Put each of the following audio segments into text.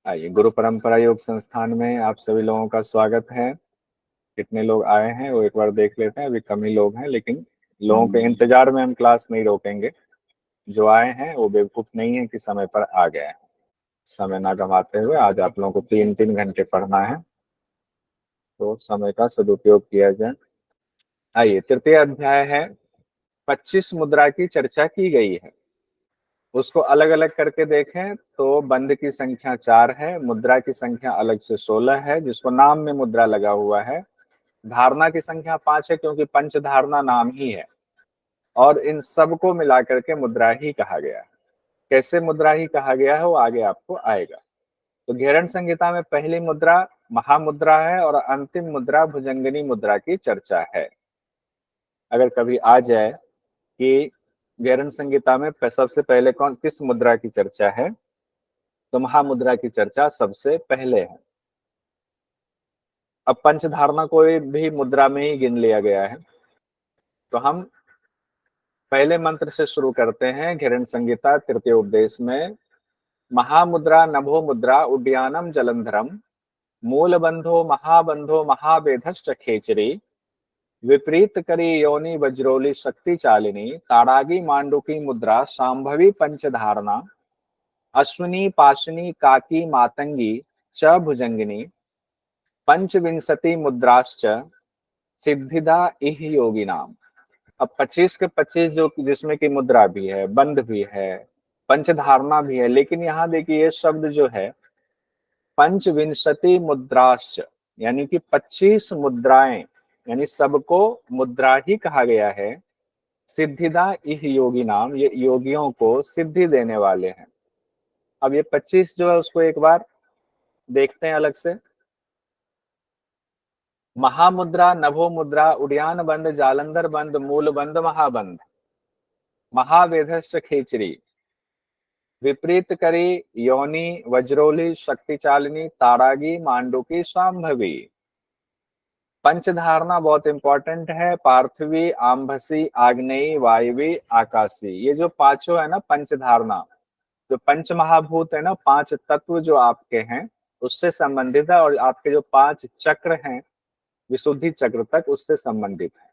आइए, गुरु परंपरा योग संस्थान में आप सभी लोगों का स्वागत है। कितने लोग आए हैं वो एक बार देख लेते हैं। अभी कम ही लोग हैं, लेकिन लोगों के इंतजार में हम क्लास नहीं रोकेंगे। जो आए हैं वो बेवकूफ नहीं है कि समय पर आ गए हैं। समय ना गंवाते हुए आज आप लोगों को 3-3 घंटे पढ़ना है, तो समय का सदुपयोग किया जाए। आइए, तृतीय अध्याय है। 25 मुद्रा की चर्चा की गई है। उसको अलग अलग करके देखें तो बंद की संख्या 4 है, मुद्रा की संख्या अलग से 16 है, जिसको नाम में मुद्रा लगा हुआ है। धारणा की संख्या 5 है, क्योंकि पंच धारणा नाम ही है, और इन सबको मिलाकर के मुद्रा ही कहा गया है। कैसे मुद्रा ही कहा गया है वो आगे आपको आएगा। तो घेरण संहिता में पहली मुद्रा महामुद्रा है और अंतिम मुद्रा भुजंगनी मुद्रा की चर्चा है। अगर कभी आ जाए कि घेरण संहिता में सबसे पहले किस मुद्रा की चर्चा है, तो महामुद्रा की चर्चा सबसे पहले है। अब पंचधारणा को भी मुद्रा में ही गिन लिया गया है। तो हम पहले मंत्र से शुरू करते हैं। घेरण संहिता तृतीय उपदेश में महामुद्रा नभो मुद्रा उड्डयानम जलंधरम मूल बंधो महाबंधो महावेधश्च खेचरी विपरीत करी योनि वज्रोली शक्ति चालिनी ताड़ागी मांडुकी मुद्रा सांभवी पंचधारणा अश्विनी पाशनी काकी मातंगी च भुजंगिनी पंचविंशति मुद्राश्च सिद्धिदा इह योगी नाम। अब 25 के 25 जो जिसमें की मुद्रा भी है, बंध भी है, पंचधारणा भी है, लेकिन यहाँ देखिए ये शब्द जो है पंचविंशति मुद्राश्च, यानी कि 25 मुद्राएं, यानी सबको मुद्रा ही कहा गया है। सिद्धिदा इह योगी नाम, ये योगियों को सिद्धि देने वाले हैं। अब ये 25 जो है उसको एक बार देखते हैं अलग से। महामुद्रा नभो मुद्रा उड्यान बंद जालंधर बंद मूल बंद महाबंद महावेधश्च खेचरी विपरीत करी योनि वज्रोली शक्ति चालिनी ताड़ागी मांडुकी सांभवी। पंचधारणा बहुत इंपॉर्टेंट है। पार्थिवी आम्भसी आग्नेयी वायवी आकाशी, ये जो पांचों है ना पंचधारणा, जो पंच महाभूत है ना, 5 तत्व जो आपके हैं उससे संबंधित है, और आपके जो 5 चक्र हैं विशुद्धि चक्र तक उससे संबंधित है।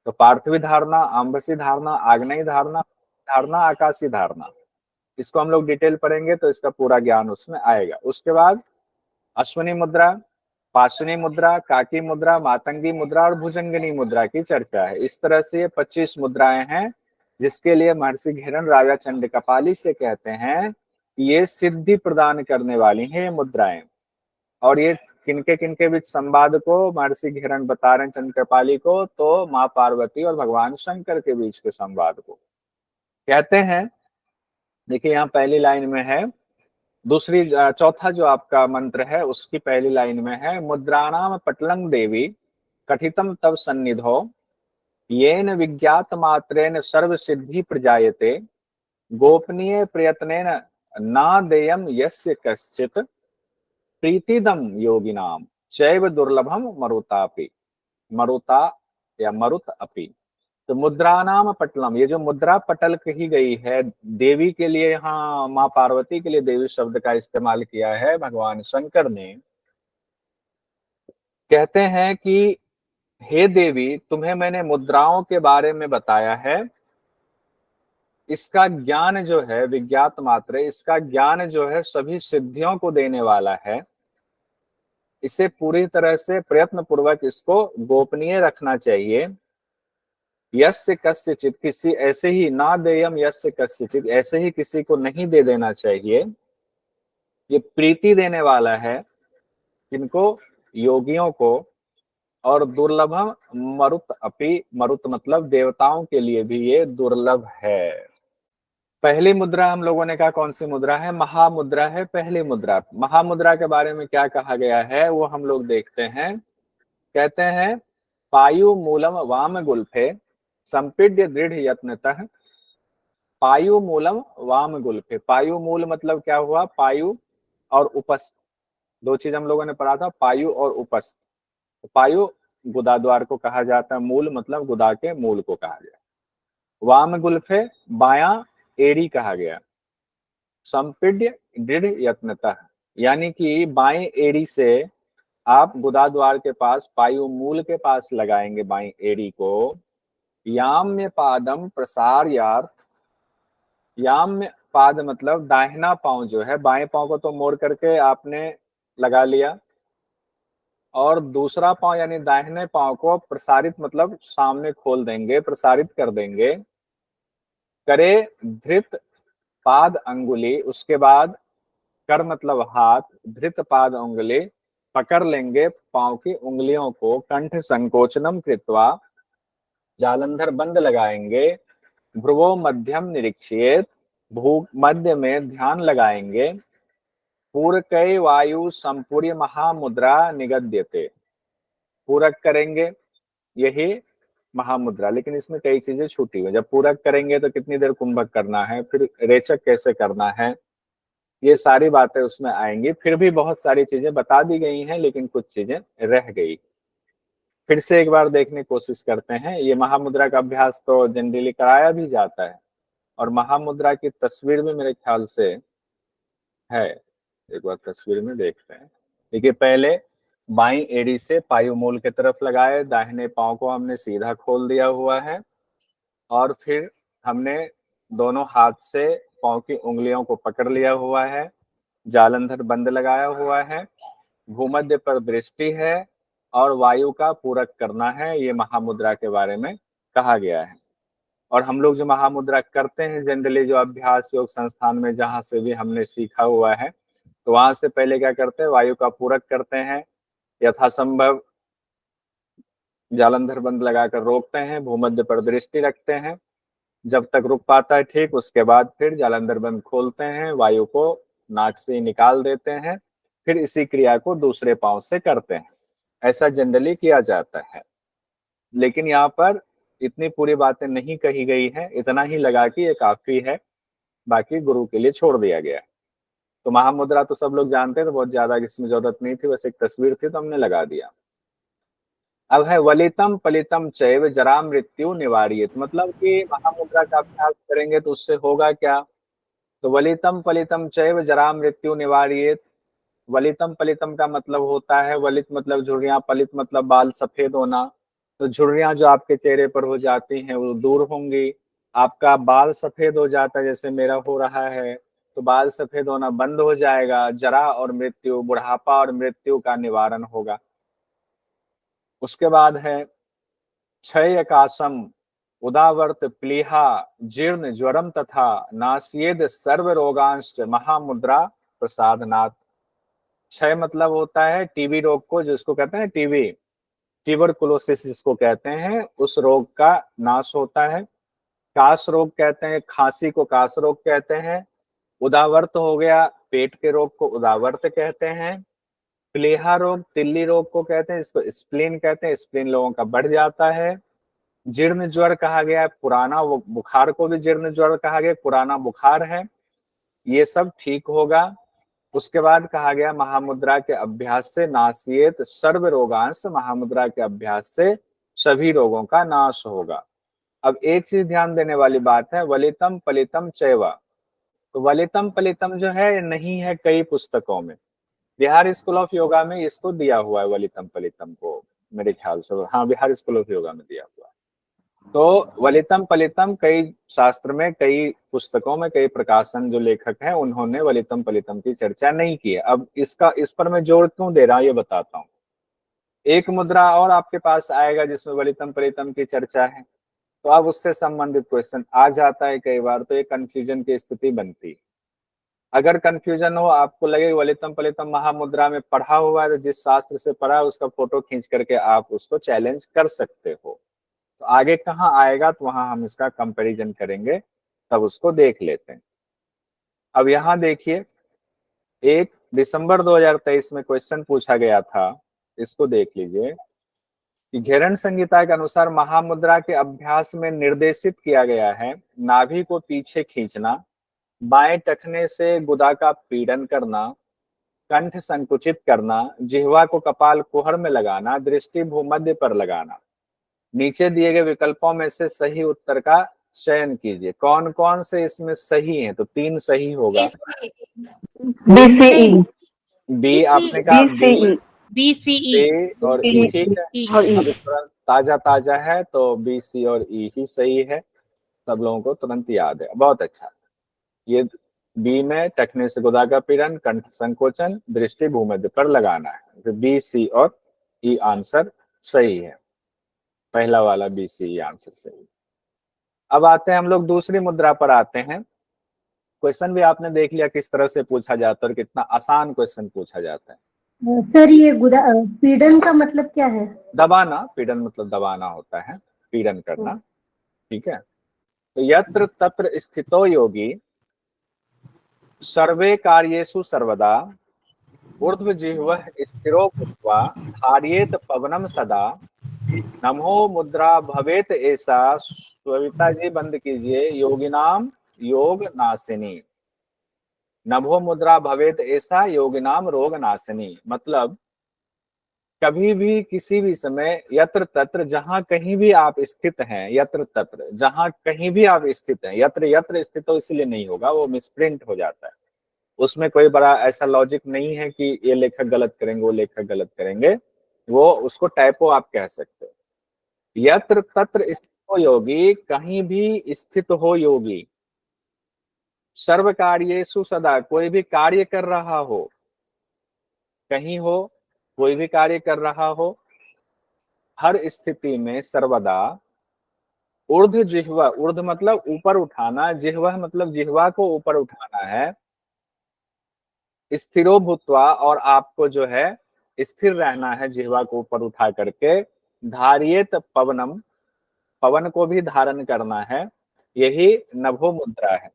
तो पार्थिवी धारणा, आम्बसी धारणा, आग्नेयी धारणा, धारणा, आकाशी धारणा, इसको हम लोग डिटेल पढ़ेंगे तो इसका पूरा ज्ञान उसमें आएगा। उसके बाद अश्विनी मुद्रा, पाशुनी मुद्रा, काकी मुद्रा, मातंगी मुद्रा और भुजंगनी मुद्रा की चर्चा है। इस तरह से ये 25 मुद्राएं हैं, जिसके लिए महर्षि घेरण राजा चंड कपाली से कहते हैं कि ये सिद्धि प्रदान करने वाली हैं ये मुद्राएं। और ये किनके किनके बीच संवाद को महर्षि घेरण बता रहे हैं चंड कपाली को, तो माँ पार्वती और भगवान शंकर के बीच के संवाद को कहते हैं। देखिए यहाँ पहली लाइन में है, दूसरी चौथा जो आपका मंत्र है उसकी पहली लाइन में है मुद्राणाम पटलंग देवी कथितम तव सन्निधो येन विज्ञात मात्रेन सर्व सिद्धि प्रजायते गोपनीय प्रयत्नेन ना देयम यस्य कश्चित प्रीतिदम योगिनाम चैव दुर्लभम मरुतापि मरुता या मरुत अपि। तो मुद्रा नाम पटलम, ये जो मुद्रा पटल कही गई है देवी के लिए, यहाँ माँ पार्वती के लिए देवी शब्द का इस्तेमाल किया है भगवान शंकर ने। कहते हैं कि हे देवी, तुम्हें मैंने मुद्राओं के बारे में बताया है। इसका ज्ञान जो है विज्ञात मात्र, इसका ज्ञान जो है सभी सिद्धियों को देने वाला है। इसे पूरी तरह से प्रयत्न पूर्वक इसको गोपनीय रखना चाहिए। यस्य कस्यचित, किसी ऐसे ही ना देयम यस्य कस्यचित, ऐसे ही किसी को नहीं दे देना चाहिए। ये प्रीति देने वाला है किनको, योगियों को। और दुर्लभम मरुत अपि, मरुत मतलब देवताओं के लिए भी ये दुर्लभ है। पहली मुद्रा हम लोगों ने कहा कौन सी मुद्रा है, महामुद्रा है पहली मुद्रा। महामुद्रा के बारे में क्या कहा गया है वो हम लोग देखते हैं। कहते हैं पायु मूलम वाम गुल्फे संपीड्य दृढ़ यत्नतः। पायु मूलम वाम गुल्फे, पायु मूल मतलब क्या हुआ, पायु और उपस्थ, दो चीज हम लोगों ने पढ़ा था, पायु और उपस्थ। तो पायु गुदा द्वार को कहा जाता है, मूल मतलब गुदा के मूल को कहा गया। वाम गुल्फे बायां एड़ी कहा गया। संपीड्य दृढ़ यत्नतः, यानी कि बाएं एड़ी से आप गुदाद्वार के पास पायु मूल के पास लगाएंगे बाएं एड़ी को। याम्य पादम प्रसार्यार्थ, याम्य पाद मतलब दाहिना पांव जो है, बाएं पांव को तो मोड़ करके आपने लगा लिया, और दूसरा पांव यानी दाहिने पांव को प्रसारित मतलब सामने खोल देंगे, प्रसारित कर देंगे। करे धृत पाद अंगुली, उसके बाद कर मतलब हाथ, धृत पाद अंगुली, पकड़ लेंगे पांव की उंगलियों को। कंठ संकोचनम कृत्वा, जालंधर बंद लगाएंगे। भ्रुवो मध्यम निरीक्षित, भू मध्य में ध्यान लगाएंगे। पूरकै वायु संपूर्य महामुद्रा निगद्यते, पूरक करेंगे यही महामुद्रा। लेकिन इसमें कई चीजें छूटी हुई। जब पूरक करेंगे तो कितनी देर कुंभक करना है, फिर रेचक कैसे करना है, ये सारी बातें उसमें आएंगी। फिर भी बहुत सारी चीजें बता दी गई हैं, लेकिन कुछ चीजें रह गई। फिर से एक बार देखने की कोशिश करते हैं। ये महामुद्रा का अभ्यास तो जनरली कराया भी जाता है, और महामुद्रा की तस्वीर भी मेरे ख्याल से है। एक बार तस्वीर में देखते हैं। देखिए, पहले बाईं एड़ी से पायु मूल की तरफ लगाए, दाहिने पांव को हमने सीधा खोल दिया हुआ है, और फिर हमने दोनों हाथ से पांव की उंगलियों को पकड़ लिया हुआ है, जालंधर बंद लगाया हुआ है, भूमध्य पर दृष्टि है, और वायु का पूरक करना है। ये महामुद्रा के बारे में कहा गया है। और हम लोग जो महामुद्रा करते हैं जनरली, जो अभ्यास योग संस्थान में जहां से भी हमने सीखा हुआ है, तो वहां से पहले क्या करते हैं, वायु का पूरक करते हैं, यथासंभव जालंधर बंद लगाकर रोकते हैं, भूमध्य पर दृष्टि रखते हैं, जब तक रुक पाता है ठीक, उसके बाद फिर जालंधर बंद खोलते हैं, वायु को नाक से निकाल देते हैं, फिर इसी क्रिया को दूसरे पांव से करते हैं। ऐसा जनरली किया जाता है। लेकिन यहाँ पर इतनी पूरी बातें नहीं कही गई है, इतना ही लगा कि ये काफी है, बाकी गुरु के लिए छोड़ दिया गया है। तो महामुद्रा तो सब लोग जानते हैं, तो बहुत ज्यादा इसमें जरूरत नहीं थी, बस एक तस्वीर थी तो हमने लगा दिया। अब है वलितम पलितम चैव जरा मृत्यु निवारियत, मतलब कि महामुद्रा का अभ्यास करेंगे तो उससे होगा क्या। तो वलितम पलितम चैव जरा मृत्यु निवारियत, वलितम पलितम का मतलब होता है, वलित मतलब झुर्रियां, पलित मतलब बाल सफेद होना। तो झुर्रियां जो आपके चेहरे पर हो जाती हैं वो दूर होंगी, आपका बाल सफेद हो जाता है, जैसे मेरा हो रहा है, तो बाल सफेद होना बंद हो जाएगा। जरा और मृत्यु, बुढ़ापा और मृत्यु का निवारण होगा। उसके बाद है क्षय आकाशम, उदावर्त प्लीहा, जीर्ण ज्वरम तथा नासियेद सर्व रोगांश महामुद्रा प्रसादनाथ। क्षय मतलब होता है टीबी रोग को, जिसको कहते हैं टीबी, ट्यूबरकुलोसिस जिसको कहते हैं, उस रोग का नाश होता है। काश रोग कहते हैं, खांसी को काश रोग कहते हैं। उदावर्त हो गया, पेट के रोग को उदावर्त कहते हैं। प्लेहा रोग तिल्ली रोग को कहते हैं, इसको स्प्लीन कहते हैं, स्प्लीन लोगों का बढ़ जाता है। जीर्ण ज्वर कहा गया है, पुराना बुखार को भी जीर्ण ज्वर कहा गया, पुराना बुखार है, ये सब ठीक होगा। उसके बाद कहा गया महामुद्रा के अभ्यास से नासियत सर्व रोगांश, महामुद्रा के अभ्यास से सभी रोगों का नाश होगा। अब एक चीज ध्यान देने वाली बात है, वलितम पलितम चैवा। तो वलितम पलितम जो है नहीं है कई पुस्तकों में, बिहार स्कूल ऑफ योगा में इसको दिया हुआ है वलितम पलितम को, मेरे ख्याल से। हाँ, बिहार स्कूल ऑफ योगा में दिया हुआ है। तो वलितम पलितम कई शास्त्र में, कई पुस्तकों में, कई प्रकाशन जो लेखक हैं उन्होंने वलितम पलितम की चर्चा नहीं की है। अब इसका इस पर मैं जोर क्यों दे रहा हूं ये बताता हूँ। एक मुद्रा और आपके पास आएगा जिसमें वलितम पलितम की चर्चा है, तो अब उससे संबंधित क्वेश्चन आ जाता है कई बार, तो एक कंफ्यूजन की स्थिति बनती है। अगर कंफ्यूजन हो, आपको लगे वलितम पलितम महामुद्रा में पढ़ा हुआ है, तो जिस शास्त्र से पढ़ा है उसका फोटो खींच करके आप उसको चैलेंज कर सकते हो। तो आगे कहाँ आएगा तो वहां हम इसका कंपैरिजन करेंगे, तब उसको देख लेते हैं। अब यहाँ देखिए, 1 दिसंबर 2023 में क्वेश्चन पूछा गया था, इसको देख लीजिए कि घेरन संहिता के अनुसार महामुद्रा के अभ्यास में निर्देशित किया गया है नाभि को पीछे खींचना, बाएं टखने से गुदा का पीड़न करना, कंठ संकुचित करना, जिह्वा को कपाल कुहर में लगाना, दृष्टि भूमध्य पर लगाना। नीचे दिए गए विकल्पों में से सही उत्तर का चयन कीजिए। कौन कौन से इसमें सही है, तो 3 सही होगा। BCE बी आपने कहा बी, BCE सी और ई, ठीक है। और अभी तुरंत ताजा ताजा है तो बी, सी और ई ही सही है, सब लोगों को तुरंत याद है, बहुत अच्छा। ये बी में टखने से गुदा का पीड़न, कंठ संकोचन, दृष्टि भूमध्य पर लगाना है, तो बी, सी और ई आंसर सही है, पहला वाला बी, सी, ई आंसर सही। अब आते हैं हम लोग दूसरी मुद्रा पर आते हैं। क्वेश्चन भी आपने देख लिया किस तरह से पूछा जाता है और कितना आसान क्वेश्चन पूछा जाता है। सर ये पीड़न का मतलब क्या है? दबाना, पीड़न मतलब दबाना होता है, पीड़न करना, ठीक है। तो यत्र तत्र स्थितो योगी सर्वे कार्येषु सर्वदा ऊर्ध्वजिह्वः स्थिरो भूत्वा धारयेत पवनम सदा नमो मुद्रा भवेत ऐसा। सविता जी बंद कीजिए। योगिनाम योग नाशिनी, नभो मुद्रा भवेत ऐसा योगिनाम रोग नाशिनी, मतलब कभी भी किसी भी समय यत्र तत्र जहां कहीं भी आप स्थित हैं, यत्र तत्र जहां कहीं भी आप स्थित हैं, यत्र यत्र स्थित तो इसलिए नहीं होगा, वो मिसप्रिंट हो जाता है, उसमें कोई बड़ा ऐसा लॉजिक नहीं है कि ये लेखक गलत करेंगे वो लेखक गलत करेंगे, वो उसको टाइपो आप कह सकते हो। यत्र तत्र स्थित हो योगी, कहीं भी स्थित हो योगी, सर्व कार्येषु सदा, कोई भी कार्य कर रहा हो, कहीं हो कोई भी कार्य कर रहा हो, हर स्थिति में सर्वदा ऊर्ध्व जिह्वा, ऊर्ध्व मतलब ऊपर उठाना, जिह्वा मतलब जिह्वा को ऊपर उठाना है, स्थिरो भूत्वा और आपको जो है स्थिर रहना है जिह्वा को ऊपर उठा करके, धारियेत पवनम, पवन को भी धारण करना है, यही नभो मुद्रा है।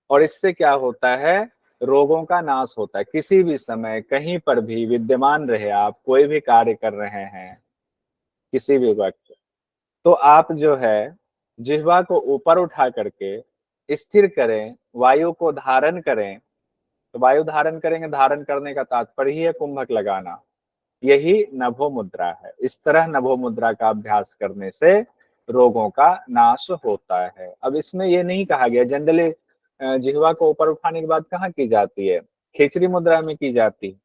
और इससे क्या होता है, रोगों का नाश होता है। किसी भी समय कहीं पर भी विद्यमान रहे, आप कोई भी कार्य कर रहे हैं किसी भी वक्त, तो आप जो है जिह्वा को ऊपर उठा करके स्थिर करें, वायु को धारण करें, तो वायु धारण करेंगे, धारण करने का तात्पर्य ही है कुंभक लगाना, यही नभो मुद्रा है। इस तरह नभो मुद्रा का अभ्यास करने से रोगों का नाश होता है। अब इसमें यह नहीं कहा गया, जनरली जिह्वा को ऊपर उठाने के बाद कहाँ की जाती है, खिचड़ी मुद्रा में की जाती है,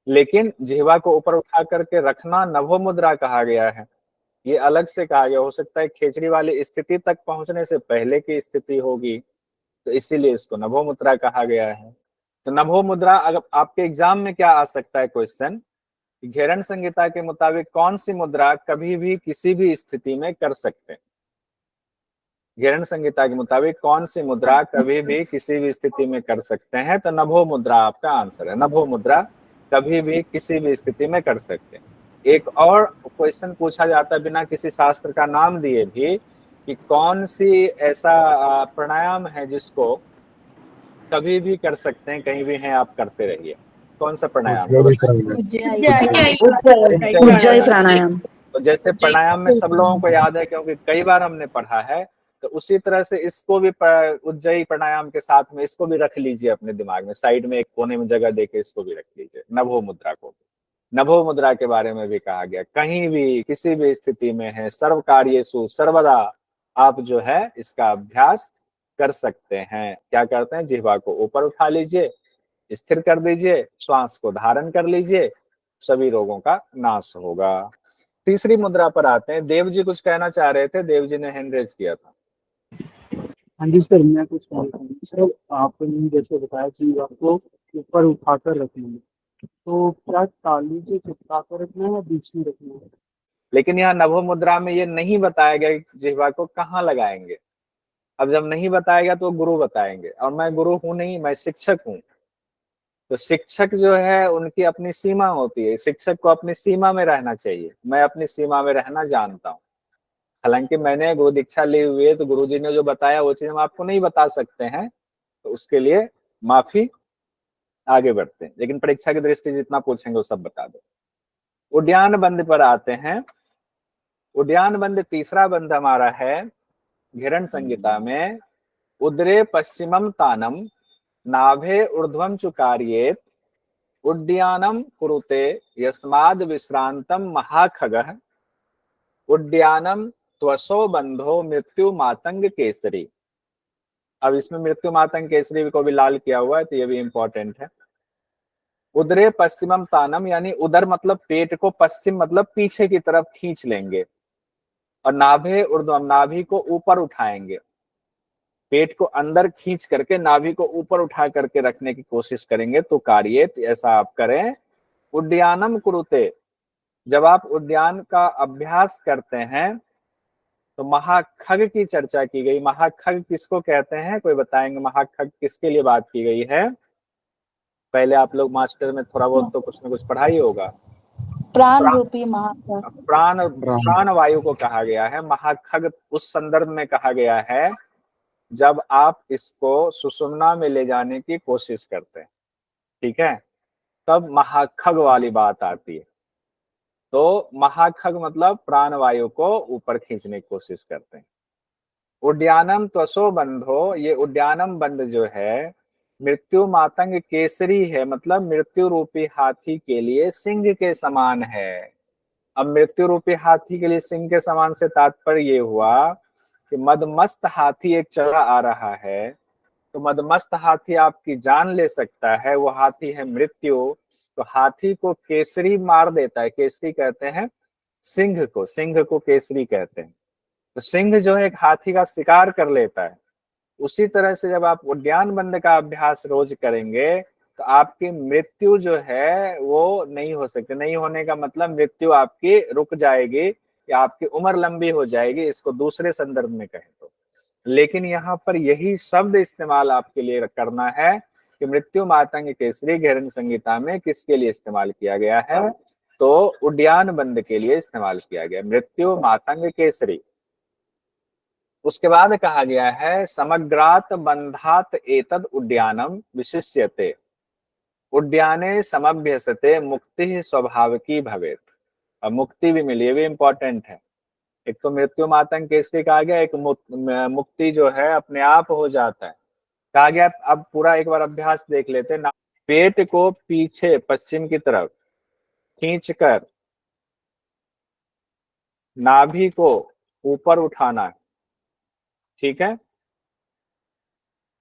लेकिन जिह्वा को ऊपर उठा करके रखना नभो मुद्रा कहा गया है, ये अलग से कहा गया। हो सकता है खेचड़ी वाली स्थिति तक पहुंचने से पहले की स्थिति होगी, तो इसीलिए इसको नभो मुद्रा कहा गया है। तो नभो मुद्रा, अगर आपके एग्जाम में क्या आ सकता है क्वेश्चन, घेरन संहिता के मुताबिक कौन सी मुद्रा कभी भी किसी भी स्थिति में कर सकते हैं, घेरन संहिता के मुताबिक कौन सी मुद्रा कभी भी किसी भी स्थिति में कर सकते हैं, तो नभो मुद्रा आपका आंसर है। नभो मुद्रा कभी भी किसी भी स्थिति में कर सकते हैं। एक और क्वेश्चन पूछा जाता है बिना किसी शास्त्र का नाम दिए भी, कि कौन सी ऐसा प्राणायाम है जिसको कभी भी कर सकते हैं, कहीं भी हैं आप करते रहिए, कौन सा प्राणायाम? उज्जयी प्राणायाम। तो जैसे प्राणायाम में सब लोगों को याद है क्योंकि कई बार हमने पढ़ा है, तो उसी तरह से इसको भी उज्जयी प्राणायाम के साथ में इसको भी रख लीजिए अपने दिमाग में, साइड में एक कोने में जगह देके इसको भी रख लीजिए, नभो मुद्रा को। नभो मुद्रा के बारे में भी कहा गया, कहीं भी किसी भी स्थिति में है, सर्व कार्येषु सर्वदा आप जो है इसका अभ्यास कर सकते हैं। क्या करते हैं, जिह्वा को ऊपर उठा लीजिए, स्थिर कर दीजिए, श्वास को धारण कर लीजिए, सभी रोगों का नाश होगा। तीसरी मुद्रा पर आते हैं। देव जी कुछ कहना चाह रहे थे, देव जी ने हैंड रेज किया था। हाँ जी सर, मैं कुछ सर, आपने जैसे बताया कि आपको ऊपर उठाकर रखना है, तो क्या ताली से चिपका कर रखना है या बीच में रखना है? लेकिन यहाँ नभो मुद्रा में ये नहीं बताया गया जिह्वा को कहाँ लगाएंगे। अब जब नहीं बताएगा तो गुरु बताएंगे, और मैं गुरु हूं नहीं, मैं शिक्षक हूं। तो शिक्षक जो है उनकी अपनी सीमा होती है, शिक्षक को अपनी सीमा में रहना चाहिए। मैं अपनी सीमा में रहना जानता हूँ, हालांकि मैंने गुरु दीक्षा ली हुई है, तो गुरुजी ने जो बताया वो चीज हम आपको नहीं बता सकते हैं, तो उसके लिए माफी। आगे बढ़ते हैं, लेकिन परीक्षा की दृष्टि से जितना पूछेंगे वो सब बता दो। उद्यान बंद पर आते हैं। उद्यान बंद तीसरा बंद हमारा है घेरन संहिता में, उदरे पश्चिमम तानम नाभे ऊर्ध्वम चुकार्येत उद्यानम कुरुते यस्माद विश्रांतम महाखगः उद्यानम त्वसो बंधो मृत्यु मातंग केसरी। अब इसमें मृत्यु मातंग केसरी को भी लाल किया हुआ है, तो ये भी इंपॉर्टेंट है। उदरे पश्चिमम तानम, यानी उदर मतलब पेट को, पश्चिम मतलब पीछे की तरफ खींच लेंगे, और नाभे ऊर्ध्वम, नाभि को ऊपर उठाएंगे, पेट को अंदर खींच करके नाभि को ऊपर उठा करके रखने की कोशिश करेंगे। तो कार्य ऐसा आप करें। उद्यानम कुरुते, जब आप उद्यान का अभ्यास करते हैं तो महाखग की चर्चा की गई। महाखग किसको कहते हैं, कोई बताएंगे महाखग किसके लिए बात की गई है? पहले आप लोग मास्टर में थोड़ा बहुत तो कुछ ना कुछ पढ़ाई होगा। प्राण रूपी महाखग। प्राण, प्राण। प्राण वायु को कहा गया है महाखग। उस संदर्भ में कहा गया है जब आप इसको सुषुम्ना में ले जाने की कोशिश करते हैं, ठीक है, तब महाखग वाली बात आती है। तो महाखग मतलब प्राण वायु को ऊपर खींचने की कोशिश करते हैं। उद्यानम त्वसो बंधो, ये उद्यानम बंध जो है मृत्यु मातंग केसरी है, मतलब मृत्यु रूपी हाथी के लिए सिंह के समान है। अब मृत्यु रूपी हाथी के लिए सिंह के समान से तात्पर्य ये हुआ कि मदमस्त हाथी एक चला आ रहा है, तो मदमस्त हाथी आपकी जान ले सकता है, वो हाथी है मृत्यु। तो हाथी को केसरी मार देता है, केसरी कहते हैं सिंह को, सिंह को केसरी कहते हैं। तो सिंह जो है एक हाथी का शिकार कर लेता है। उसी तरह से जब आप उद्यान बंद का अभ्यास रोज करेंगे तो आपकी मृत्यु जो है वो नहीं हो सकती। नहीं होने का मतलब मृत्यु आपकी रुक जाएगी या आपकी उम्र लंबी हो जाएगी, इसको दूसरे संदर्भ में कहें तो। लेकिन यहाँ पर यही शब्द इस्तेमाल आपके लिए करना है कि मृत्यु मातंग केसरी गहरन संहिता में किसके लिए इस्तेमाल किया गया है, तो उद्यान बंद के लिए इस्तेमाल किया गया, मृत्यु मातंग केसरी। उसके बाद कहा गया है समग्रात बंधात एतद उद्यानम विशिष्यते, उद्याने समभ्यसते मुक्ति स्वभाव की भवेत। अब मुक्ति भी मिली, ये भी इंपॉर्टेंट है। एक तो मृत्यु मातंग केसरी कहा गया, एक मुक्ति जो है अपने आप हो जाता है कहा गया। अब पूरा एक बार अभ्यास देख लेते हैं। पेट को पीछे पश्चिम की तरफ खींचकर नाभि को ऊपर उठाना है, ठीक है।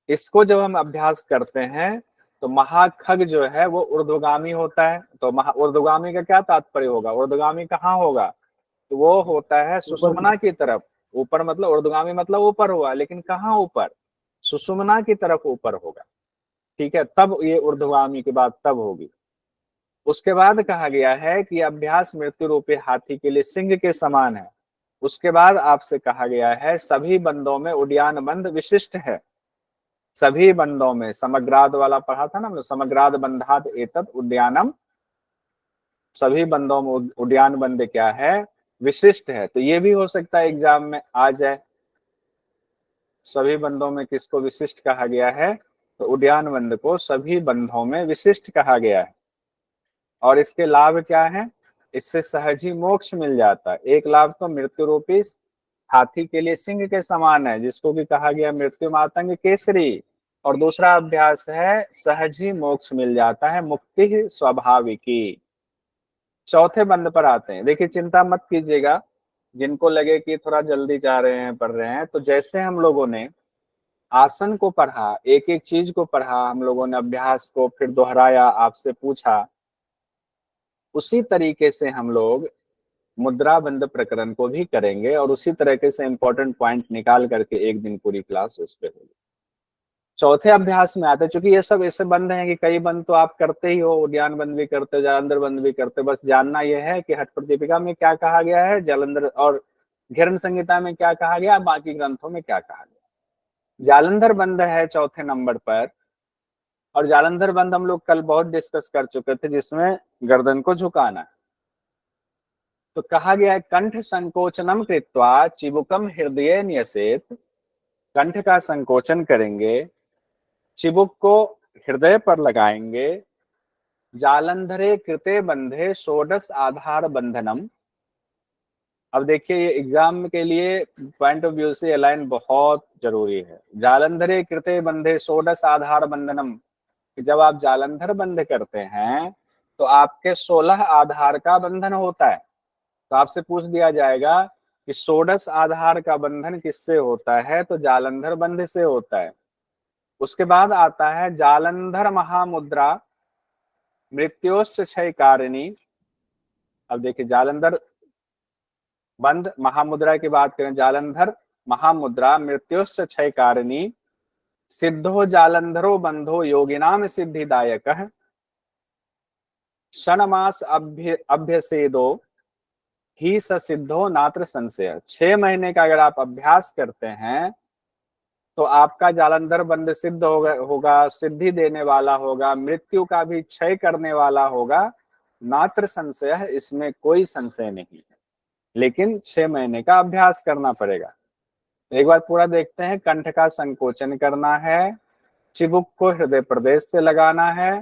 इसको जब हम अभ्यास करते हैं तो महाखग जो है वो ऊर्ध्वगामी होता है। तो ऊर्ध्वगामी का क्या तात्पर्य होगा, ऊर्ध्वगामी कहाँ होगा, तो वो होता है ऊपर की सुषुम्ना की तरफ। ऊपर मतलब ऊर्ध्वगामी मतलब ऊपर हुआ, लेकिन कहाँ ऊपर, सुषुम्ना की तरफ ऊपर होगा, ठीक है, तब ये ऊर्ध्वगामी की बात तब होगी। उसके बाद कहा गया है कि अभ्यास मृत्यु रूपी हाथी के लिए सिंह के समान है। उसके बाद आपसे कहा गया है सभी बंदों में उद्यान बंद विशिष्ट है। सभी बंदों में, समग्राद वाला पढ़ा था ना हम लोग, समग्राद बंधात एतत् उद्यानम, सभी बंदों में उद्यान बंद क्या है, विशिष्ट है। तो ये भी हो सकता है एग्जाम में आ जाए, सभी बंदों में किसको विशिष्ट कहा गया है, तो उद्यान बंद को सभी बंधों में विशिष्ट कहा गया है। और इसके लाभ क्या है, इससे सहज ही मोक्ष मिल जाता है। एक लाभ तो मृत्यु रूपी हाथी के लिए सिंह के समान है, जिसको भी कहा गया मृत्यु मातंग केसरी। और दूसरा अभ्यास है सहज ही मोक्ष मिल जाता है, मुक्ति स्वाभाविकी। चौथे बंद पर आते हैं। देखिए चिंता मत कीजिएगा, जिनको लगे कि थोड़ा जल्दी जा रहे हैं पढ़ रहे हैं, तो जैसे हम लोगों ने आसन को पढ़ा, एक एक चीज को पढ़ा, हम लोगों ने अभ्यास को फिर दोहराया, आपसे पूछा, उसी तरीके से हम लोग मुद्रा बंद प्रकरण को भी करेंगे और उसी तरीके से इंपॉर्टेंट पॉइंट निकाल करके एक दिन पूरी क्लास उस पर होगी। चौथे अभ्यास में आते हैं, चूंकि ये सब ऐसे बंद हैं कि कई बंद तो आप करते ही हो, उद्यान बंद भी करते हो, जालंधर बंद भी करते हो। बस जानना यह है कि हठ प्रदीपिका में क्या कहा गया है, जालंधर और घेरन संहिता में क्या कहा गया, बाकी ग्रंथों में क्या कहा गया। जालंधर बंद है चौथे नंबर पर, और जालंधर बंद हम लोग कल बहुत डिस्कस कर चुके थे, जिसमें गर्दन को झुकाना है। तो कहा गया है कंठ संकोचनम कृत्वा चिबुकम हृदय न्यसेत, कंठ का संकोचन करेंगे, चिबुक को हृदय पर लगाएंगे, जालंधरे कृते बंधे षोडश आधार बंधनम। अब देखिए ये एग्जाम के लिए पॉइंट ऑफ व्यू से ये लाइन बहुत जरूरी है। जालंधरे कृते बंधे षोडश आधार बंधनम, जब आप जालंधर बंध करते हैं तो आपके 16 आधार का बंधन होता है। तो आपसे पूछ दिया जाएगा कि षोडश आधार का बंधन किससे होता है, तो जालंधर बंध से होता है। उसके बाद आता है जालंधर महामुद्रा, मृत्योश्च क्षय कारिणी। अब देखिए जालंधर बंध महामुद्रा की बात करें, जालंधर महामुद्रा मृत्युश्च क्षय कारिणी, सिद्धो जालंधरो बंधो योगिनाम सिद्धिदायक, षणमास अभ्यसेदो ही स सिद्धो नात्र संशय। 6 महीने का अगर आप अभ्यास करते हैं तो आपका जालंधर बंध सिद्ध होगा, सिद्धि देने वाला होगा, मृत्यु का भी क्षय करने वाला होगा, नात्र संशय है, इसमें कोई संशय नहीं है। लेकिन 6 महीने का अभ्यास करना पड़ेगा। एक बार पूरा देखते हैं। कंठ का संकोचन करना है, चिबुक को हृदय प्रदेश से लगाना है।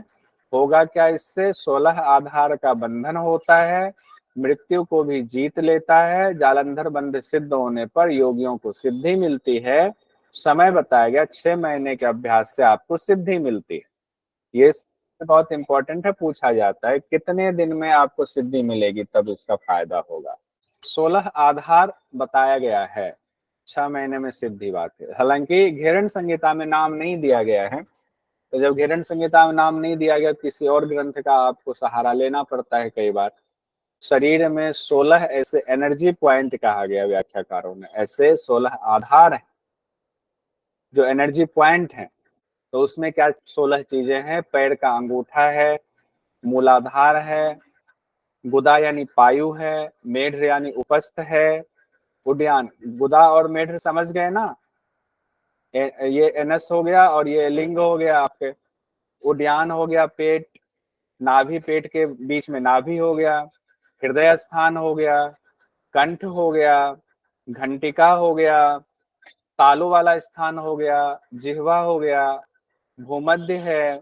होगा क्या इससे? 16 आधार का बंधन होता है, मृत्यु को भी जीत लेता है। जालंधर बंध सिद्ध होने पर योगियों को सिद्धि मिलती है। समय बताया गया 6 महीने के अभ्यास से आपको सिद्धि मिलती है। ये बहुत इंपॉर्टेंट है, पूछा जाता है कितने दिन में आपको सिद्धि मिलेगी तब इसका फायदा होगा। 16 आधार बताया गया है, 6 महीने में सिद्धि बात है। हालांकि घेरन संहिता में नाम नहीं दिया गया है, तो जब घेरन संहिता में नाम नहीं दिया गया, किसी और ग्रंथ का आपको सहारा लेना पड़ता है कई बार। शरीर में 16 ऐसे एनर्जी पॉइंट कहा गया व्याख्याकारों ने, ऐसे 16 आधार हैं जो एनर्जी पॉइंट हैं। तो उसमें क्या 16 चीजें हैं? पैर का अंगूठा है, मूलाधार है, गुदा यानी पायु है, मेढ यानी उपस्थ है, उड्यान। गुदा और मेढ समझ गए ना? ये एनस हो गया और ये लिंग हो गया आपके। उड्यान हो गया पेट, नाभि, पेट के बीच में नाभि हो गया, हृदय स्थान हो गया, कंठ हो गया, घंटिका हो गया, तालु वाला स्थान हो गया, जिह्वा हो गया, भूमध्य है,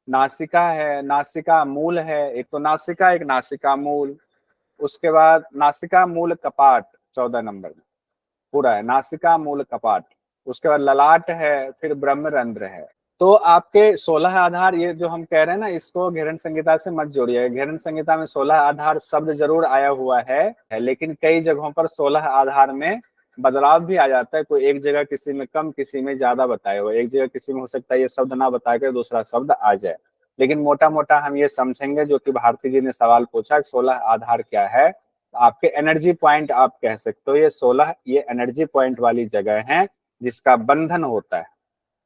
नासिका है, नासिका मूल है, एक तो नासिका एक नासिका मूल। उसके बाद नासिका मूल कपाट 14 नंबर में पूरा है, नासिका मूल कपाट। उसके बाद ललाट है, फिर ब्रह्मरंध्र है। तो आपके 16 आधार, ये जो हम कह रहे हैं ना, इसको घेरन संहिता से मत जोड़िए। घेरन संहिता में 16 आधार शब्द जरूर आया हुआ है, लेकिन कई जगहों पर 16 आधार में बदलाव भी आ जाता है। कोई एक जगह किसी में कम, किसी में ज्यादा बताए हुए, एक जगह किसी में हो सकता है ये शब्द ना बताकर दूसरा शब्द आ जाए। लेकिन मोटा मोटा हम ये समझेंगे, जो कि भारती जी ने सवाल पूछा 16 आधार क्या है, तो आपके एनर्जी पॉइंट आप कह सकते हो। ये 16 ये एनर्जी पॉइंट वाली जगह है जिसका बंधन होता है।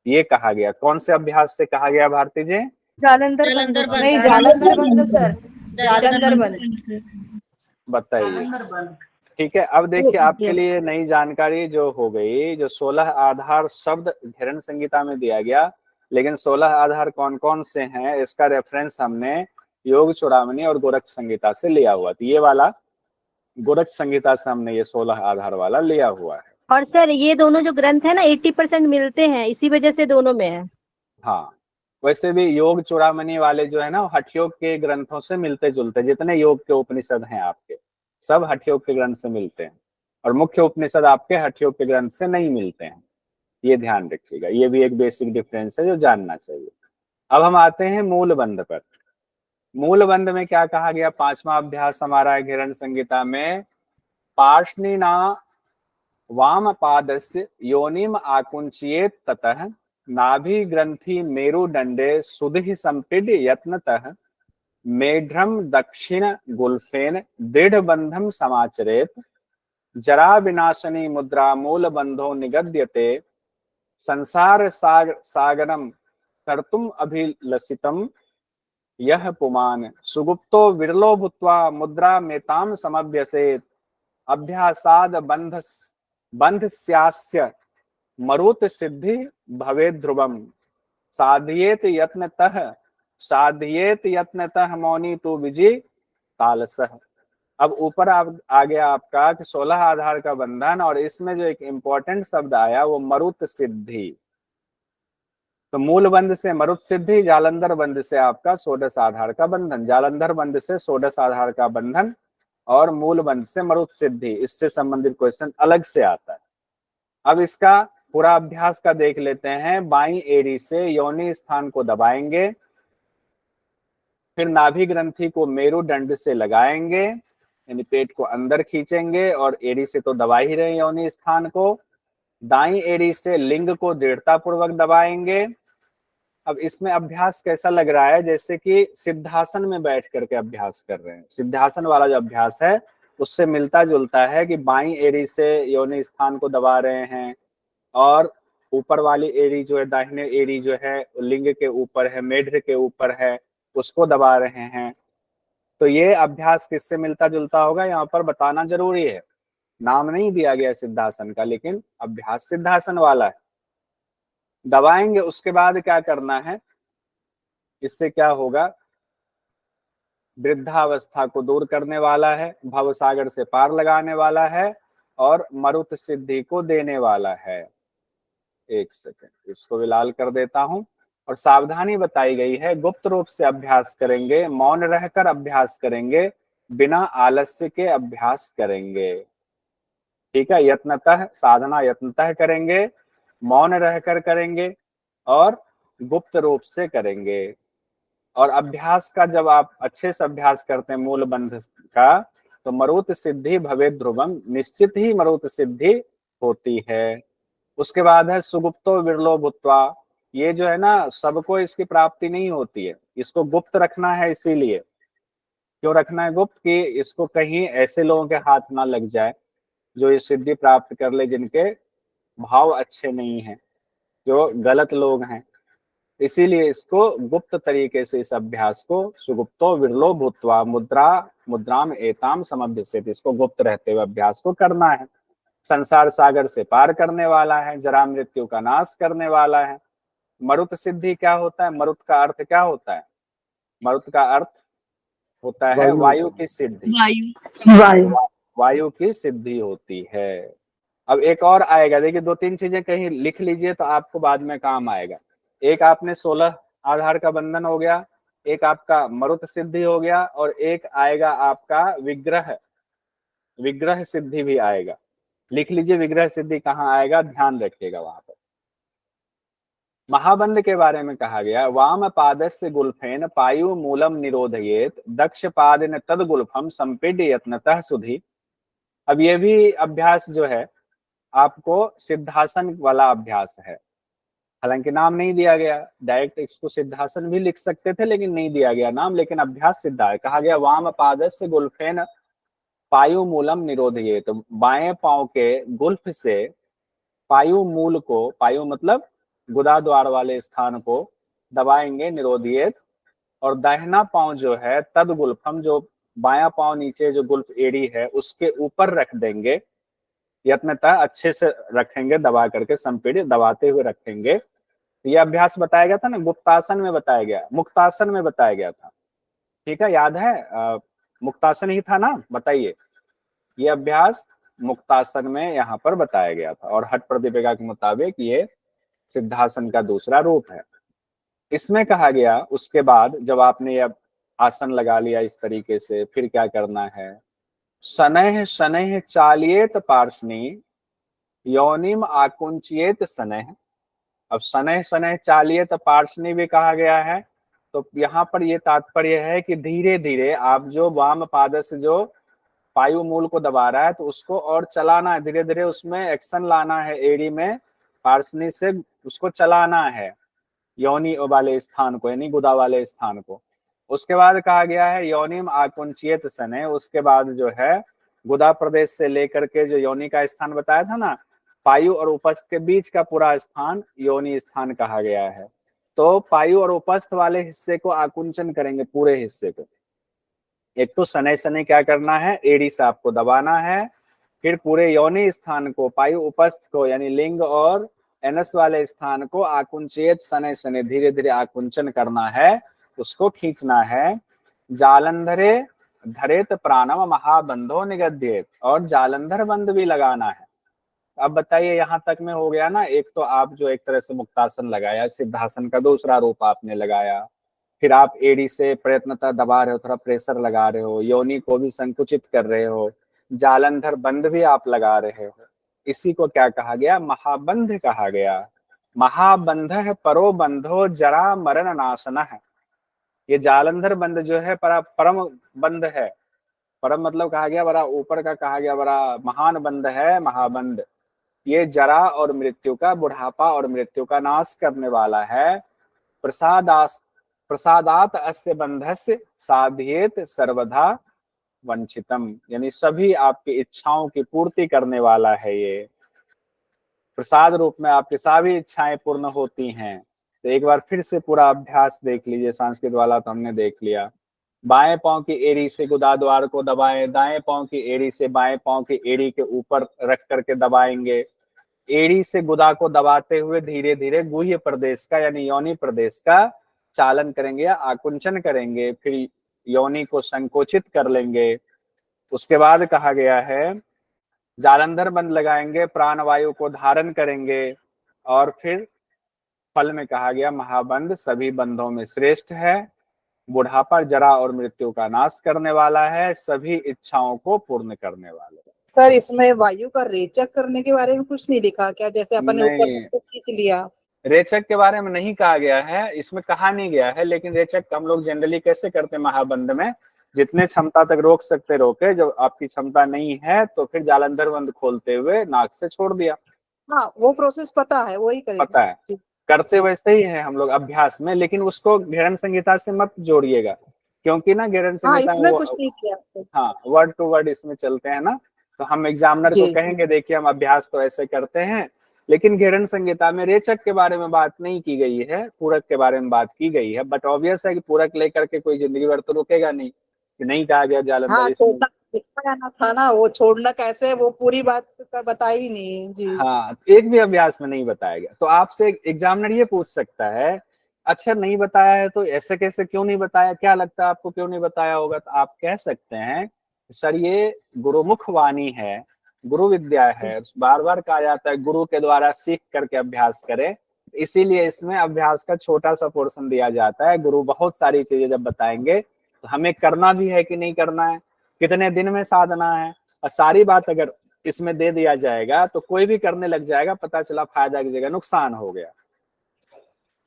ये कहा गया, कौन से अभ्यास से कहा गया भारती जी? जालंधर बंद, नहीं जालंधर बंद सर, जालंधर बंद बताइए। ठीक है, अब देखिए आपके लिए नई जानकारी जो हो गई, जो 16 आधार शब्द घेरन संहिता में दिया गया, लेकिन 16 आधार कौन कौन से हैं इसका रेफरेंस हमने योग चूड़ामणि और गोरक्ष संहिता से लिया हुआ था। ये वाला गोरक्ष संहिता से हमने ये 16 आधार वाला लिया हुआ है। और सर ये दोनों जो ग्रंथ है ना 80% मिलते हैं, इसी वजह से दोनों में है। हाँ, वैसे भी योग चूड़ामणि वाले जो है ना, हठ योग के ग्रंथों से मिलते जुलते, जितने योग के उपनिषद हैं आपके, सब हठ योग के ग्रंथ से मिलते हैं, और मुख्य उपनिषद आपके हठ योग के ग्रंथ से नहीं मिलते हैं। ये ध्यान रखिएगा, ये भी एक बेसिक डिफरेंस है जो जानना चाहिए। अब हम आते हैं मूल बंध पर। मूल बंध में क्या कहा गया? 5वां अभ्यास हमारा है घेरन संहिता में। पार्ष्णिना वाम पादस्य योनिम आकुंचियेत ततः नाभि ग्रंथि मेरुदंडे सुधि संपीड्य यत्नतः मेढ्रम दक्षिण गुल्फेन दृढ़ बंधम समाचरेत जरा विनाशनी मुद्रा मूल बंधो निगद्यते संसार सागरम कर्तुम अभिलषितम यह पुमान सुगुप्तो विरलो भूत्वा मुद्रा मेताम समभ्यसेत अभ्यासाद बंधस्यास्य मरुत सिद्धि भवे ध्रुवम साधयेत यत्नतः मौनी तु विजय तालसः। अब ऊपर आ गया आपका कि 16 आधार का बंधन, और इसमें जो एक इंपॉर्टेंट शब्द आया वो मरुत सिद्धि। तो मूल बंध से मरुत सिद्धि, जालंधर बंध से आपका षोडश आधार का बंधन, जालंधर बंध से षोडश आधार का बंधन, और मूल बंध से मरुत सिद्धि, इससे संबंधित क्वेश्चन अलग से आता है। अब इसका पूरा अभ्यास का देख लेते हैं। बाई एड़ी से योनि स्थान को दबाएंगे, फिर नाभि ग्रंथि को मेरुदंड से लगाएंगे, यानी पेट को अंदर खींचेंगे, और एड़ी से तो दबा ही रहे योनि स्थान को। दाई एड़ी से लिंग को दृढ़ता पूर्वक दबाएंगे, अब इसमें अभ्यास कैसा लग रहा है, जैसे कि सिद्धासन में बैठ करके अभ्यास कर रहे हैं। सिद्धासन वाला जो अभ्यास है उससे मिलता जुलता है कि बाईं एड़ी से योनि स्थान को दबा रहे हैं और ऊपर वाली एड़ी जो है, दाहिने एड़ी जो है लिंग के ऊपर है, मेढ्र के ऊपर है, उसको दबा रहे हैं। तो ये अभ्यास किससे मिलता जुलता होगा यहाँ पर बताना जरूरी है। नाम नहीं दिया गया सिद्धासन का, लेकिन अभ्यास सिद्धासन वाला है। दबाएंगे, उसके बाद क्या करना है, इससे क्या होगा, वृद्धावस्था को दूर करने वाला है, भव सागर से पार लगाने वाला है और मरुत सिद्धि को देने वाला है। एक सेकंड, इसको भी लाल कर देता हूं। और सावधानी बताई गई है, गुप्त रूप से अभ्यास करेंगे, मौन रहकर अभ्यास करेंगे, बिना आलस्य के अभ्यास करेंगे। ठीक है, यत्नतः साधना यत्नतः करेंगे, मौन रहकर करेंगे और गुप्त रूप से करेंगे। और अभ्यास का जब आप अच्छे से अभ्यास करते हैं मूल बंध का, तो मरुत सिद्धि भवे ध्रुवम, निश्चित ही मरुत सिद्धि होती है। उसके बाद है सुगुप्तो विरलो भूत्वा। ये जो है ना, सबको इसकी प्राप्ति नहीं होती है, इसको गुप्त रखना है। इसीलिए क्यों रखना है गुप्त, कि इसको कहीं ऐसे लोगों के हाथ ना लग जाए जो ये सिद्धि प्राप्त कर ले, जिनके भाव अच्छे नहीं हैं, जो गलत लोग हैं। इसीलिए इसको गुप्त तरीके से, इस अभ्यास को सुगुप्तो विरलो भूत्वा मुद्राम एताम समभ्यसेत, इसको गुप्त रहते हुए अभ्यास को करना है। संसार सागर से पार करने वाला है, जरा मृत्यु का नाश करने वाला है। मरुत सिद्धि क्या होता है, मरुत का अर्थ क्या होता है, मरुत का अर्थ होता है वायु की सिद्धि। वायु की सिद्धि होती है। अब एक और आएगा, देखिए 2-3 चीजें कहीं लिख लीजिए तो आपको बाद में काम आएगा। एक आपने 16 आधार का बंधन हो गया, एक आपका मरुत सिद्धि हो गया, और एक आएगा आपका विग्रह सिद्धि भी आएगा। लिख लीजिए विग्रह सिद्धि कहाँ आएगा, ध्यान रखिएगा वहां पर। महाबंध के बारे में कहा गया, वाम पादस्य गुल्फेन पायु मूलम निरोधयेत, दक्ष पादेन तद गुल्फम संपीड्य यत्नतः सुधि। अब ये भी अभ्यास जो है आपको सिद्धासन वाला अभ्यास है। हालांकि नाम नहीं दिया गया, डायरेक्ट इसको सिद्धासन भी लिख सकते थे लेकिन नहीं दिया गया नाम, लेकिन अभ्यास सिद्धा है। कहा गया वाम पादस्य गुल्फेन पायु मूलम निरोधये, तो बाएं पांव के गुल्फ से पायु मूल को, पायु मतलब गुदा द्वार वाले स्थान को दबाएंगे, निरोधियेत। और दाहिना पांव जो है तद गुल्फम, जो बायां पांव नीचे जो गुल्फ एड़ी है उसके ऊपर रख देंगे, यत्नतः अच्छे से रखेंगे, दबा करके संपीड़ित दबाते हुए रखेंगे। ये अभ्यास बताया गया था ना, गुप्तासन में बताया गया, मुक्तासन में बताया गया था। ठीक है, याद है, मुक्तासन ही था ना, बताइए। ये अभ्यास मुक्तासन में यहाँ पर बताया गया था, और हठ प्रदीपिका के मुताबिक ये सिद्धासन का दूसरा रूप है। इसमें कहा गया, उसके बाद जब आपने ये आसन लगा लिया इस तरीके से, फिर क्या करना है, शनैः शनैः चालियेत पार्ष्णी योनिम आकुंचियेत शनैः। अब शनैः शनैः चालियेत पार्ष्णी भी कहा गया है, तो यहाँ पर ये तात्पर्य है कि धीरे धीरे आप जो वाम पाद से जो पायु मूल को दबा रहा है, तो उसको और चलाना है, धीरे धीरे उसमें एक्शन लाना है, एड़ी में पार्ष्णी से उसको चलाना है, योनि वाले स्थान को, यानी गुदा वाले स्थान को। उसके बाद कहा गया है योनिम आकुंचियत शनैः, उसके बाद जो है गुदा प्रदेश से लेकर के जो योनि का स्थान बताया था ना, पायु और उपस्थ के बीच का पूरा स्थान योनि स्थान कहा गया है। तो पायु और उपस्थ वाले हिस्से को आकुंचन करेंगे, पूरे हिस्से को। एक तो शनैः शनैः क्या करना है, एड़ी से आपको दबाना है, फिर पूरे योनि स्थान को, पायु उपस्थ को यानी लिंग और एनस वाले स्थान को आकुंचित शनैः शनैः धीरे धीरे आकुंचन करना है, उसको खींचना है। जालंधरे धरेत प्राणम महाबंधो निगध्येत, और जालंधर बंद भी लगाना है। अब बताइए यहाँ तक में हो गया ना, एक तो आप जो एक तरह से मुक्तासन लगाया, सिद्धासन का दूसरा रूप आपने लगाया, फिर आप एड़ी से प्रयत्नतः दबा रहे हो, थोड़ा प्रेशर लगा रहे हो, योनि को भी संकुचित कर रहे हो, जालंधर बंद भी आप लगा रहे हो। इसी को क्या कहा गया, महाबंध कहा गया। महाबंध है परो बंधो जरा मरण नाशन है। ये जालंधर बंद जो है परम बंद है। परम मतलब कहा गया बड़ा ऊपर का, कहा गया बड़ा महान बंद है महाबंध। ये जरा और मृत्यु का, बुढ़ापा और मृत्यु का नाश करने वाला है। प्रसादात अस्य बंधस्य साध्येत सर्वधा वंचितम, यानी सभी आपकी इच्छाओं की पूर्ति करने वाला है ये। प्रसाद रूप में आपकी सभी इच्छाएं पूर्ण होती हैं। तो एक बार फिर से पूरा अभ्यास देख लीजिए, संस्कृत वाला तो हमने देख लिया। बाएं पांव की एड़ी से गुदाद्वार को दबाएं, दाएं पांव की एड़ी से बाएं पांव की एड़ी के ऊपर रख करके दबाएंगे। एड़ी से गुदा को दबाते हुए धीरे धीरे गुह्य प्रदेश का यानी योनि प्रदेश का चालन करेंगे या आकुंचन करेंगे, फिर योनि को संकोचित कर लेंगे। उसके बाद कहा गया है जालंधर बंद लगाएंगे, प्राणवायु को धारण करेंगे, और फिर फल में कहा गया महाबंध सभी बंधों में श्रेष्ठ है, बुढ़ापा जरा और मृत्यु का नाश करने वाला है, सभी इच्छाओं को पूर्ण करने वाला है। सर इसमें वायु का रेचक करने के बारे में कुछ नहीं लिखा क्या? जैसे अपन ने ऊपर नहीं, तक तो खींच लिया। रेचक के बारे में नहीं कहा गया है, इसमें कहा नहीं गया है, लेकिन रेचक हम लोग जनरली कैसे करते हैं महाबंध में, जितने क्षमता तक रोक सकते रोके, जब आपकी क्षमता नहीं है तो फिर जालंधर बंद खोलते हुए नाक से छोड़ दिया। हाँ वो प्रोसेस पता है, वही करेंगे। पता है, जी, करते वैसे ही है हम लोग अभ्यास में, लेकिन उसको घेरन संहिता से मत जोड़िएगा, क्योंकि ना घेरन हाँ संहिता इसमें वो, कुछ नहीं किया। हाँ वर्ड टू वर्ड इसमें चलते हैं ना, तो हम एग्जामिनर को जी कहेंगे देखिए हम अभ्यास तो ऐसे करते हैं, लेकिन घेरन संहिता में रेचक के बारे में बात नहीं की गई है, पूरक के बारे में बात की गई है। बट ऑब्वियस है कि पूरक लेकर के कोई जिंदगी भर तो रुकेगा नहीं, कि नहीं कहा गया जालंधर हाँ, इसमें। छोड़ना लिखा ना था ना, वो छोड़ना कैसे वो पूरी बात का बताई ही नहीं। जी हाँ, एक भी अभ्यास में नहीं बताया गया, तो आपसे एग्जामिनर ये पूछ सकता है अच्छा नहीं बताया है तो ऐसे कैसे, क्यों नहीं बताया, क्या लगता है आपको क्यों नहीं बताया होगा, तो आप कह सकते हैं सर ये गुरुमुख वाणी है, गुरु विद्या है, बार बार कहा जाता है गुरु के द्वारा सीख करके अभ्यास करें, इसीलिए इसमें अभ्यास का छोटा सा पोर्शन दिया जाता है। गुरु बहुत सारी चीजें जब बताएंगे तो हमें करना भी है कि नहीं करना है, कितने दिन में साधना है, और सारी बात अगर इसमें दे दिया जाएगा तो कोई भी करने लग जाएगा, पता चला फायदा की जगह नुकसान हो गया।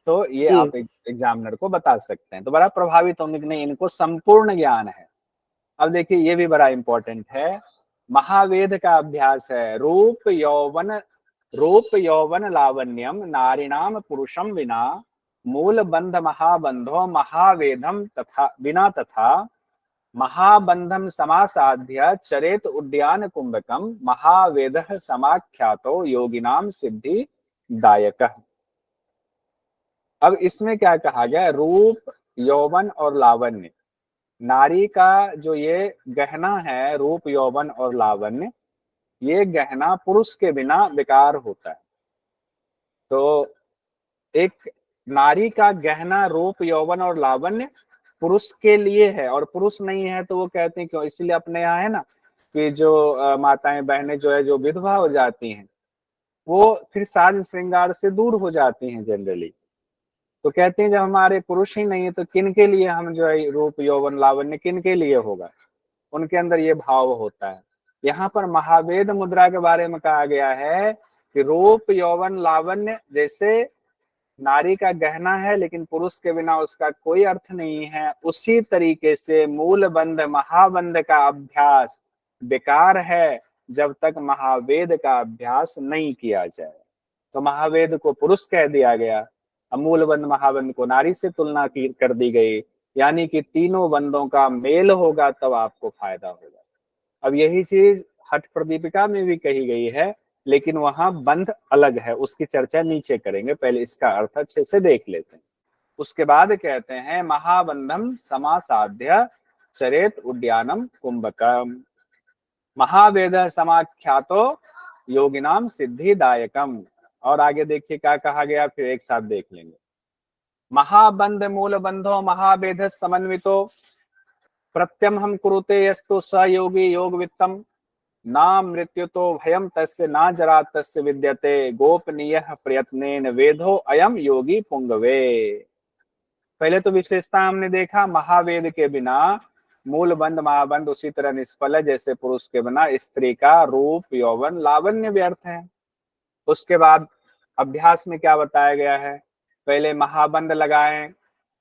तो ये जी आप एग्जामिनर को बता सकते हैं, तो बड़ा प्रभावित होंगे कि नहीं इनको संपूर्ण ज्ञान है। अब देखिए ये भी बड़ा इंपॉर्टेंट है, महावेद का अभ्यास है, रूप यौवन लावण्यम नारीणाम पुरुषम विना मूल बंध महाबंधो महावेदम तथा बिना तथा महाबंधम समासाध्य चरेत उद्यान कुंभकम महावेद समाख्यातो योगिनाम सिद्धि दायक। अब इसमें क्या कहा गया, रूप यौवन और लावण्य, नारी का जो ये गहना है रूप यौवन और लावण्य, ये गहना पुरुष के बिना बेकार होता है। तो एक नारी का गहना रूप यौवन और लावण्य पुरुष के लिए है, और पुरुष नहीं है तो वो कहते हैं क्यों, इसीलिए अपने यहाँ है ना कि जो माताएं बहनें जो है जो विधवा हो जाती हैं वो फिर साज श्रृंगार से दूर हो जाती हैं जनरली, तो कहते हैं जब हमारे पुरुष ही नहीं है तो किन के लिए हम जो है रूप यौवन लावण्य किन के लिए होगा, उनके अंदर ये भाव होता है। यहाँ पर महावेद मुद्रा के बारे में कहा गया है कि रूप यौवन लावण्य जैसे नारी का गहना है लेकिन पुरुष के बिना उसका कोई अर्थ नहीं है, उसी तरीके से मूल बंध महाबंध का अभ्यास बेकार है जब तक महावेद का अभ्यास नहीं किया जाए। तो महावेद को पुरुष कह दिया गया, मूल बंध महाबंध को नारी से तुलना की कर दी गई, यानी कि तीनों बंधों का मेल होगा तब आपको फायदा होगा। अब यही चीज हठ प्रदीपिका में भी कही गई है, लेकिन वहां बंध अलग है, उसकी चर्चा नीचे करेंगे, पहले इसका अर्थ अच्छे से देख लेते हैं। उसके बाद कहते हैं महाबंधम समासाध्य चरेत उद्यानम कुंभकम महावेद समाख्यातो योगिनाम सिद्धिदायकम। और आगे देखिए क्या कहा गया, फिर एक साथ देख लेंगे। महाबंध मूल बंधो महावेद समन्वितो प्रत्यम हम कुरुते यस्तु स योगी योग वित्तम ना मृत्यु तो भयम तस्य ना जरा तस्य विद्यते गोपनीय प्रयत्नेन वेदो अयम योगी पुंगवे। पहले तो विशेषता हमने देखा, महावेद के बिना मूल बंध महाबंध उसी तरह निष्फल है जैसे पुरुष के बिना स्त्री का रूप यौवन लावण्य व्यर्थ है। उसके बाद अभ्यास में क्या बताया गया है, पहले महाबंध लगाएं,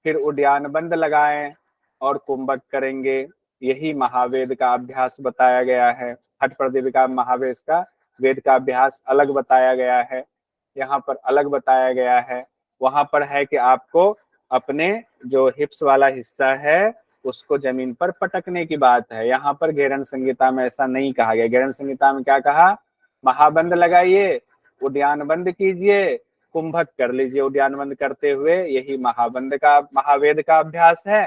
फिर उद्यान बंध लगाएं और कुंभक करेंगे, यही महावेद का अभ्यास बताया गया है। हठ प्रदीपिका महावेद का वेद का अभ्यास अलग बताया गया है, यहाँ पर अलग बताया गया है। वहां पर है कि आपको अपने जो हिप्स वाला हिस्सा है उसको जमीन पर पटकने की बात है। यहाँ पर घेरन संहिता में ऐसा नहीं कहा गया। घेरन संहिता में क्या कहा, महाबंद लगाइए, उद्यान बंद कीजिए, कुंभक कर लीजिए उद्यान बंद करते हुए, यही महाबंद का महावेद का अभ्यास है।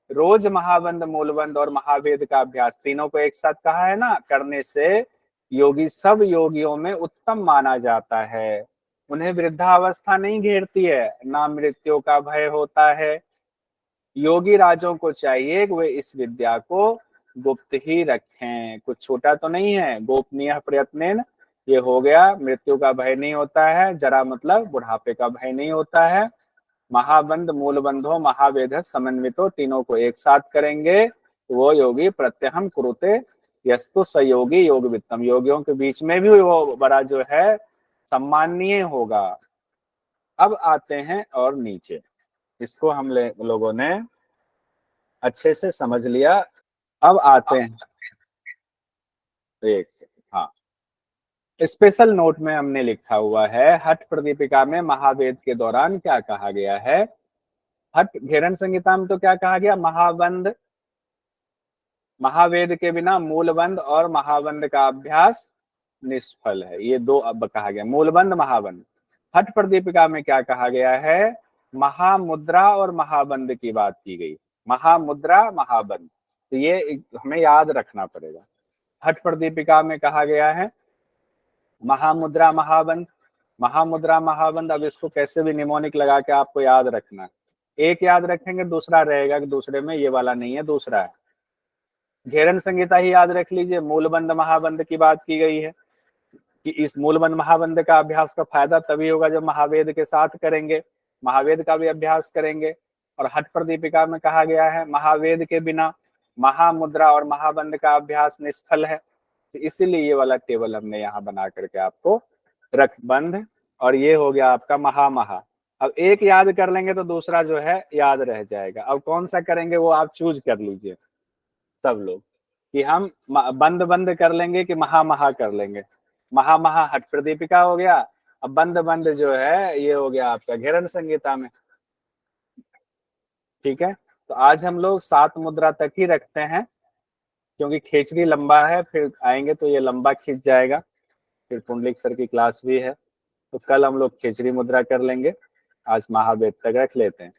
रोज महाबंद, मूलबंद और महावेद का अभ्यास तीनों को एक साथ कहा है ना, करने से योगी सब योगियों में उत्तम माना जाता है। उन्हें वृद्धावस्था नहीं घेरती है, ना मृत्यु का भय होता है। योगी राजों को चाहिए कि वे इस विद्या को गुप्त ही रखें, कुछ छोटा तो नहीं है। गोपनीय प्रयत्नेन, ये हो गया, मृत्यु का भय नहीं होता है, जरा मतलब बुढ़ापे का भय नहीं होता है। महाबंध, मूलबंधो, महावेद समन्वितो, तीनों को एक साथ करेंगे वो योगी प्रत्यहम कुरुते यस्तु सयोगी योग वित्तम, योगियों के बीच में भी वो बड़ा जो है सम्माननीय होगा। अब आते हैं और नीचे, इसको हम लोगों ने अच्छे से समझ लिया। अब आते हैं एक से, हाँ, स्पेशल नोट में हमने लिखा हुआ है, हठ प्रदीपिका में महावेद के दौरान क्या कहा गया है। हठ घेरन संहिता में तो क्या कहा गया, महाबंध, महावेद के बिना मूलबंध और महाबंध का अभ्यास निष्फल है, ये दो अब कहा गया, मूलबंध महाबंध। हठ प्रदीपिका में क्या कहा गया है, महामुद्रा और महाबंध की बात की गई, महामुद्रा महाबंध, तो ये हमें याद रखना पड़ेगा। हठ प्रदीपिका में कहा गया है महामुद्रा महाबंध, महामुद्रा महाबंध। अब इसको कैसे भी निमोनिक लगा के आपको याद रखना, एक याद रखेंगे दूसरा रहेगा कि दूसरे में ये वाला नहीं है, दूसरा है। घेरन संहिता ही याद रख लीजिए, मूलबंध महाबंध की बात की गई है कि इस मूलबंध महाबंध का अभ्यास का फायदा तभी होगा जब महावेद के साथ करेंगे, महावेद का भी अभ्यास करेंगे। और हठ प्रदीपिका में कहा गया है महावेद के बिना महामुद्रा और महाबंध का अभ्यास निष्फल है, तो इसीलिए ये वाला टेबल हमने यहाँ बना करके आपको रख बंध, और ये हो गया आपका महा। अब एक याद कर लेंगे तो दूसरा जो है याद रह जाएगा। अब कौन सा करेंगे वो आप चूज कर लीजिए सब लोग, कि हम बंद बंद कर लेंगे कि महा कर लेंगे। महा हठ प्रदीपिका हो गया, अब बंद बंद जो है ये हो गया आपका घेरन संहिता में। ठीक है, तो आज हम लोग 7 मुद्रा तक ही रखते हैं क्योंकि खेचड़ी लंबा है, फिर आएंगे तो ये लंबा खींच जाएगा, फिर पुंडलिक सर की क्लास भी है, तो कल हम लोग खेचड़ी मुद्रा कर लेंगे, आज महावेद तक रख लेते हैं।